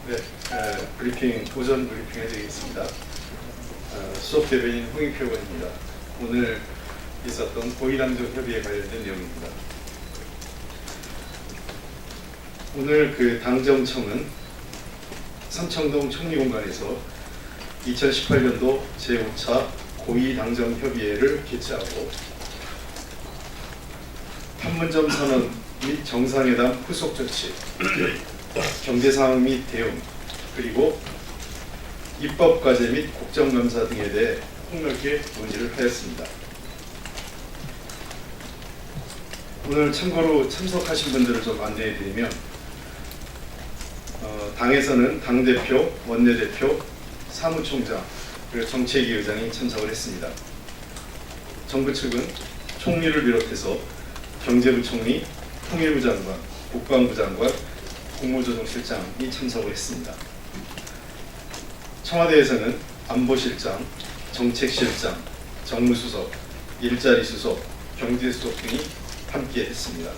네, 오전 브리핑 해드리겠습니다. 수석 대변인 홍익표 의원입니다. 오늘 있었던 고위당정 협의에 관련된 내용입니다. 오늘 당정청은 삼청동 총리공간에서 2018년도 제5차 고위당정 협의회를 개최하고 판문점 선언 및 정상회담 후속 조치, 경제상황 및 대응, 그리고 입법과제 및 국정감사 등에 대해 폭넓게 논의를 하였습니다. 오늘 참고로 참석하신 분들을 좀 안내해드리면 당에서는 당대표, 원내대표, 사무총장, 그리고 정책위 의장이 참석을 했습니다. 정부 측은 총리를 비롯해서 경제부총리, 통일부 장관, 국방부 장관, 국무조정실장이 참석을 했습니다. 청와대에서는 안보실장, 정책실장, 정무수석, 일자리수석, 경제수석 등이 함께 했습니다.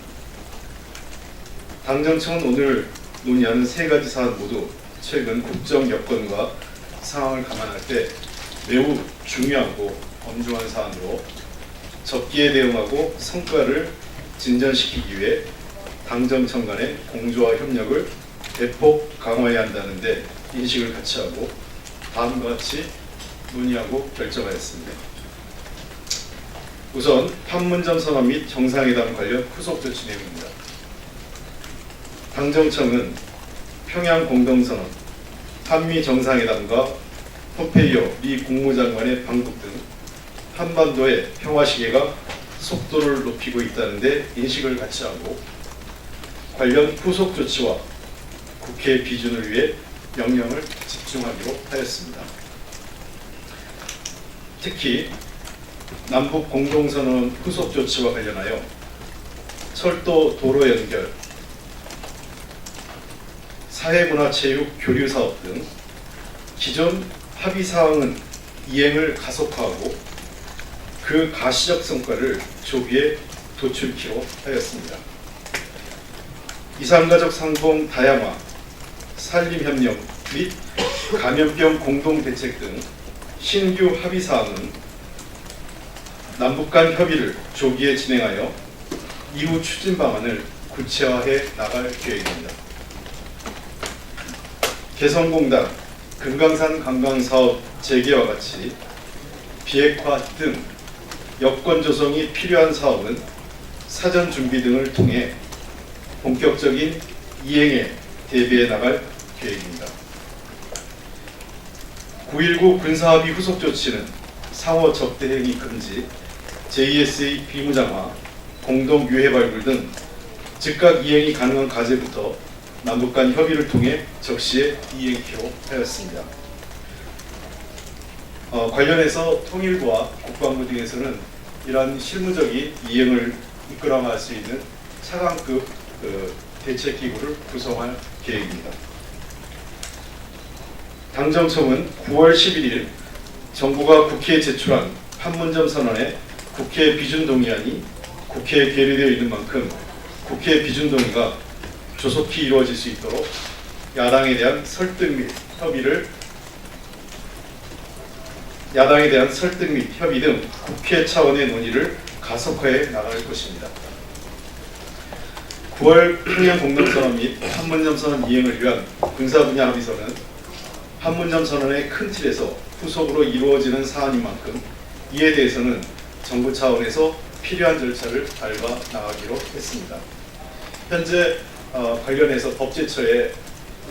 당정청은 오늘 논의하는 세 가지 사안 모두 최근 국정 여건과 상황을 감안할 때 매우 중요하고 엄중한 사안으로 적기에 대응하고 성과를 진전시키기 위해 당정청 간의 공조와 협력을 대폭 강화해야 한다는 데 인식을 같이 하고 다음과 같이 논의하고 결정하였습니다. 우선 판문점 선언 및 정상회담 관련 후속 조치 내용입니다. 당정청은 평양 공동선언, 한미 정상회담과 폼페이오 미 국무장관의 방북 등 한반도의 평화 시계가 속도를 높이고 있다는 데 인식을 같이 하고 관련 후속 조치와 국회 비준을 위해 명령을 집중하기로 하였습니다. 특히 남북 공동선언 후속 조치와 관련하여 철도 도로 연결, 사회문화체육 교류사업 등 기존 합의사항은 이행을 가속화하고 그 가시적 성과를 조기에 도출키로 하였습니다. 이산가족 상봉 다양화, 산림협력 및 감염병 공동대책 등 신규 합의사항은 남북 간 협의를 조기에 진행하여 이후 추진 방안을 구체화해 나갈 계획입니다. 개성공단, 금강산 관광사업 재개와 같이 비핵화 등 여건 조성이 필요한 사업은 사전 준비 등을 통해 본격적인 이행에 대비해 나갈 계획입니다. 9.19 군사합의 후속 조치는 상호 접대행위 금지, JSA 비무장화, 공동 유해 발굴 등 즉각 이행이 가능한 과제부터 남북 간 협의를 통해 적시에 이행키로 하였습니다. 관련해서 통일부와 국방부 등에서는 이러한 실무적인 이행을 이끌어갈 수 있는 차관급 대책기구를 구성할 계획입니다. 당정청은 9월 11일 정부가 국회에 제출한 판문점 선언의 국회 비준 동의안이 국회에 계류되어 있는 만큼 국회 비준 동의가 조속히 이루어질 수 있도록 야당에 대한 설득 및 협의 등 국회 차원의 논의를 가속화해 나갈 것입니다. 9월 평양 공동선언 및 판문점 선언 이행을 위한 군사 분야 합의서는 판문점 선언의 큰 틀에서 후속으로 이루어지는 사안인 만큼 이에 대해서는 정부 차원에서 필요한 절차를 밟아 나가기로 했습니다. 현재 관련해서 법제처에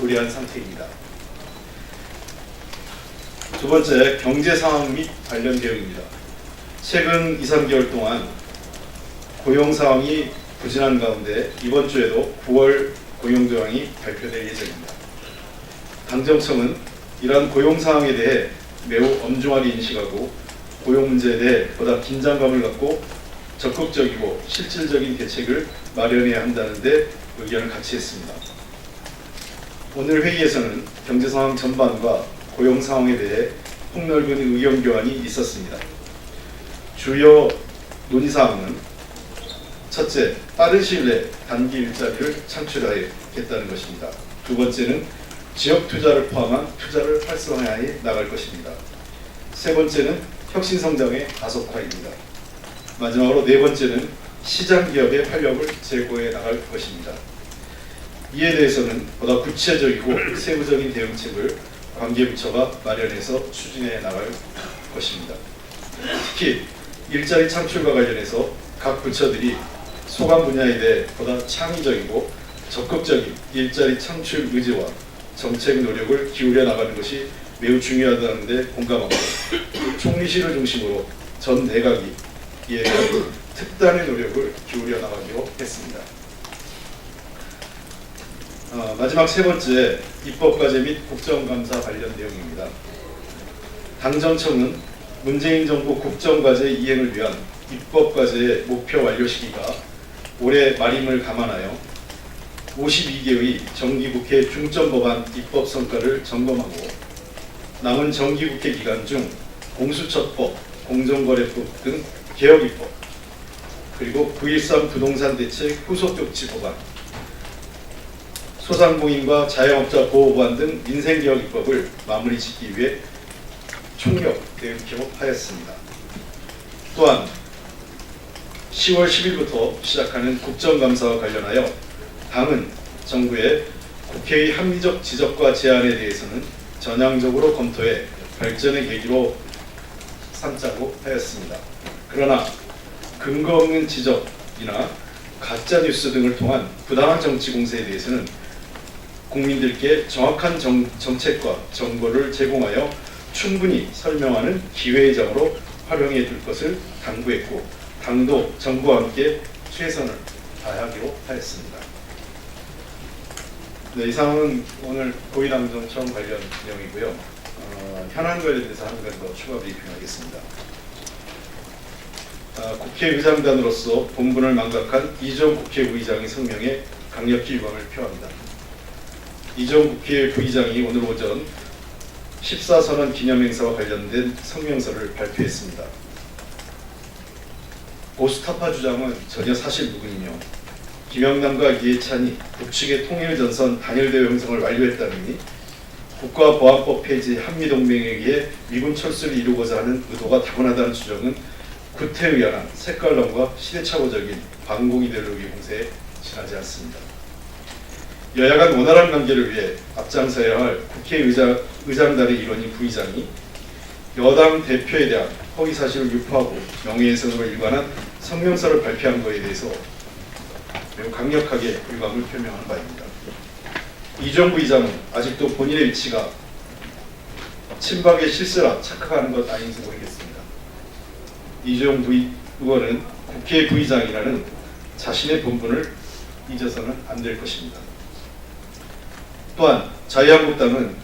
의뢰한 상태입니다. 두 번째, 경제 상황 및 관련 대응입니다. 최근 2, 3개월 동안 고용 상황이 부진한 가운데 이번 주에도 9월 고용 조항이 발표될 예정입니다. 당정청은 이러한 고용 상황에 대해 매우 엄중하게 인식하고 고용 문제에 대해 보다 긴장감을 갖고 적극적이고 실질적인 대책을 마련해야 한다는 데 의견을 같이 했습니다. 오늘 회의에서는 경제 상황 전반과 고용 상황에 대해 폭넓은 의견 교환이 있었습니다. 주요 논의사항은 첫째, 빠른 시일 내에 단기 일자리를 창출하겠다는 것입니다. 두 번째는 지역 투자를 포함한 투자를 활성화해 나갈 것입니다. 세 번째는 혁신 성장의 가속화입니다. 마지막으로 네 번째는 시장 기업의 활력을 제고해 나갈 것입니다. 이에 대해서는 보다 구체적이고 세부적인 대응책을 관계부처가 마련해서 추진해 나갈 것입니다. 특히 일자리 창출과 관련해서 각 부처들이 소관 분야에 대해 보다 창의적이고 적극적인 일자리 창출 의지와 정책 노력을 기울여 나가는 것이 매우 중요하다는 데 공감하고 총리실을 중심으로 전 내각이 이에 대한 특단의 노력을 기울여 나가기로 했습니다. 마지막 세 번째, 입법과제 및 국정감사 관련 내용입니다. 당정청은 문재인 정부 국정과제 이행을 위한 입법과제의 목표 완료 시기가 올해 말임을 감안하여 52개의 정기국회 중점법안 입법 성과를 점검하고 남은 정기국회 기간 중 공수처법, 공정거래법 등 개혁 입법, 그리고 9.13 부동산 대책 후속조치 법안, 소상공인과 자영업자 보호법안 등 민생개혁 입법을 마무리 짓기 위해 총력 대응키로 하였습니다. 또한 10월 10일부터 시작하는 국정감사와 관련하여 당은 정부의 국회의 합리적 지적과 제안에 대해서는 전향적으로 검토해 발전의 계기로 삼자고 하였습니다. 그러나 근거 없는 지적이나 가짜뉴스 등을 통한 부당한 정치 공세에 대해서는 국민들께 정확한 정책과 정보를 제공하여 충분히 설명하는 기회의 장으로 활용해 둘 것을 당부했고 당도 정부와 함께 최선을 다하기로 하였습니다. 네, 이상은 오늘 고위당정청 관련 내용이고요. 현안 관련돼서 한 가지 더 추가 브리핑하겠습니다. 국회의장단으로서 본분을 망각한 이종 국회부의장의 성명에 강력히 유감을 표합니다. 이종 국회부의장이 오늘 오전 14선언 기념행사와 관련된 성명서를 발표했습니다. 보수타파 주장은 전혀 사실 무근이며 김영남과 이해찬이 북측의 통일전선 단일대우 형성을 완료했다느니 국가보안법 폐지 한미동맹에 의해 미군 철수를 이루고자 하는 의도가 타고나다는 주장은 구태의연한 색깔론과 시대착오적인 반공 이데올로기 공세에 지나지 않습니다. 여야 간 원활한 관계를 위해 앞장서야 할 국회의장단의 일원인 부의장이 여당 대표에 대한 허위사실을 유포하고 명예훼손으로 일관한 성명서를 발표한 것에 대해서 매우 강력하게 유감을 표명하는 바입니다. 이종 부의장은 아직도 본인의 위치가 친박의 실세라 착각하는 것 아닌지 모르겠습니다. 이종 의원은 국회 부의장이라는 자신의 본분을 잊어서는 안 될 것입니다. 또한 자유한국당은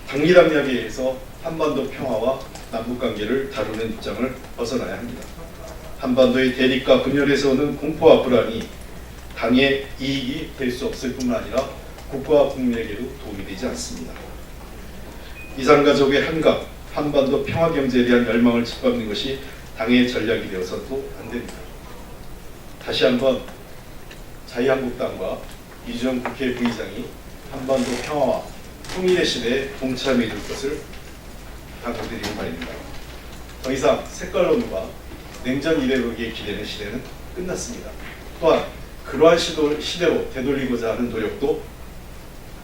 당리당 이야기에서 한반도 평화와 남북관계를 다루는 입장을 벗어나야 합니다. 한반도의 대립과 분열에서 오는 공포와 불안이 당의 이익이 될 수 없을 뿐만 아니라 국가와 국민에게도 도움이 되지 않습니다. 이산가족의 한각, 한반도 평화경제에 대한 열망을 짓밟는 것이 당의 전략이 되어서도 안 됩니다. 다시 한번 자유한국당과 이종 국회 부의장이 한반도 평화와 통일의 시대에 동참해 줄 것을 당부드리는 바입니다. 더 이상 색깔론과 냉전 이데올로기에 기대는 시대는 끝났습니다. 또한 그러한 시대로 되돌리고자 하는 노력도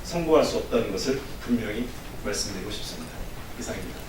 성공할 수 없다는 것을 분명히 말씀드리고 싶습니다. 이상입니다.